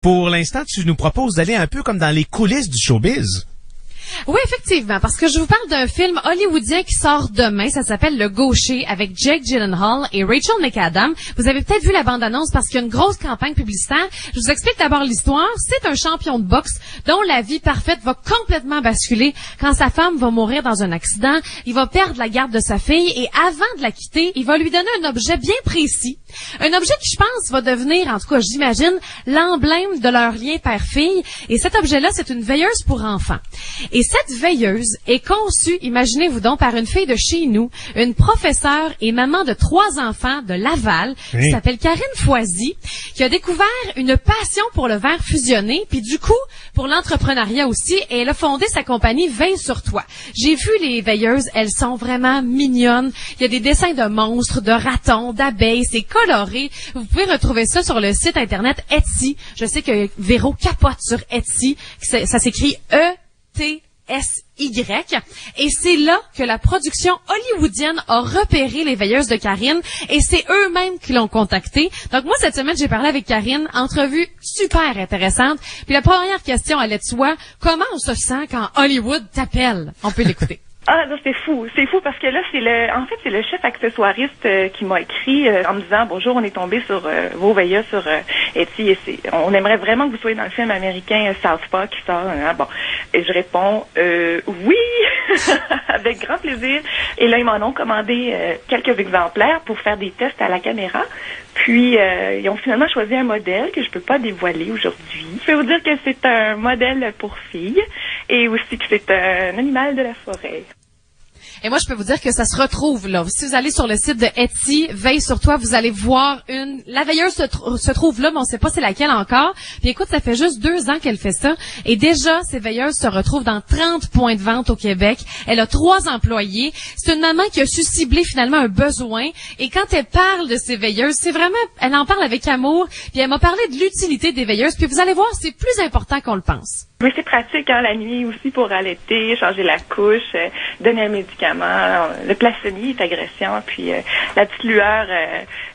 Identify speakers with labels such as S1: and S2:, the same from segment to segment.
S1: Pour l'instant, tu nous proposes d'aller un peu comme dans les coulisses du showbiz.
S2: Oui, effectivement, parce que je vous parle d'un film hollywoodien qui sort demain. Ça s'appelle Le Gaucher avec Jake Gyllenhaal et Rachel McAdams. Vous avez peut-être vu la bande-annonce parce qu'il y a une grosse campagne publicitaire. Je vous explique d'abord l'histoire. C'est un champion de boxe dont la vie parfaite va complètement basculer quand sa femme va mourir dans un accident. Il va perdre la garde de sa fille et avant de la quitter, il va lui donner un objet bien précis. Un objet qui, je pense, va devenir, en tout cas, j'imagine, l'emblème de leur lien père-fille. Et cet objet-là, c'est une veilleuse pour enfants. Et cette veilleuse est conçue, imaginez-vous donc, par une fille de chez nous, une professeure et maman de 3 enfants de Laval, qui s'appelle Karine Foisy, qui a découvert une passion pour le verre fusionné, puis du coup, pour l'entrepreneuriat aussi, et elle a fondé sa compagnie Veille sur toi. J'ai vu les veilleuses, elles sont vraiment mignonnes. Il y a des dessins de monstres, de ratons, d'abeilles, c'est coloré. Vous pouvez retrouver ça sur le site internet Etsy. Je sais que Véro capote sur Etsy, ça s'écrit E-T-S-Y. Et c'est là que la production hollywoodienne a repéré les veilleuses de Karine et c'est eux-mêmes qui l'ont contactée. Donc moi, cette semaine, j'ai parlé avec Karine, entrevue super intéressante. Puis la première question allait de soi, comment on se sent quand Hollywood t'appelle? On peut l'écouter.
S3: Ah, non, c'est fou parce que là, c'est le chef accessoiriste qui m'a écrit en me disant bonjour, on est tombé sur vos veilleuses sur Etsy et on aimerait vraiment que vous soyez dans le film américain Southpaw qui sort. Bon, et je réponds oui, avec grand plaisir. Et là, ils m'en ont commandé quelques exemplaires pour faire des tests à la caméra. Puis, ils ont finalement choisi un modèle que je peux pas dévoiler aujourd'hui. Je peux vous dire que c'est un modèle pour filles et aussi que c'est un animal de la forêt.
S2: Et moi, je peux vous dire que ça se retrouve là. Si vous allez sur le site de Etsy, Veille sur toi, vous allez voir la veilleuse se trouve là, mais on sait pas c'est laquelle encore. Puis écoute, ça fait juste 2 ans qu'elle fait ça. Et déjà, ces veilleuses se retrouvent dans 30 points de vente au Québec. Elle a 3 employés. C'est une maman qui a su cibler finalement un besoin. Et quand elle parle de ces veilleuses, c'est vraiment, elle en parle avec amour. Puis elle m'a parlé de l'utilité des veilleuses. Puis vous allez voir, c'est plus important qu'on le pense.
S3: Mais c'est pratique, la nuit aussi pour allaiter, changer la couche, donner un médicament. Le plaçonnier est agressant, puis la petite lueur,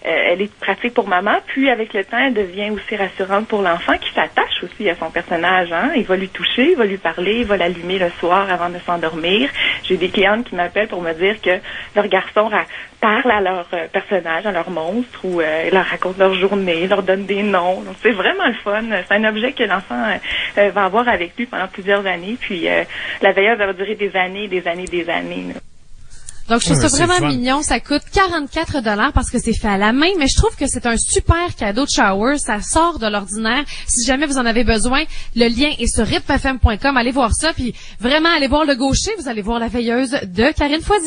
S3: elle est pratique pour maman. Puis avec le temps, elle devient aussi rassurante pour l'enfant qui s'attache aussi à son personnage. Il va lui toucher, il va lui parler, il va l'allumer le soir avant de s'endormir. J'ai des clientes qui m'appellent pour me dire que leur garçon parle à leur personnage, à leur monstre, ou leur raconte leur journée, leur donne des noms. Donc c'est vraiment le fun. C'est un objet que l'enfant va avoir avec lui pendant plusieurs années. Puis la veilleuse, elle va durer des années, des années, des années. Là.
S2: Donc, je trouve ça vraiment mignon. Ça coûte 44 $ parce que c'est fait à la main, mais je trouve que c'est un super cadeau de shower. Ça sort de l'ordinaire. Si jamais vous en avez besoin, le lien est sur ripfm.com. Allez voir ça, puis vraiment, allez voir Le Gaucher. Vous allez voir la veilleuse de Karine Foisy.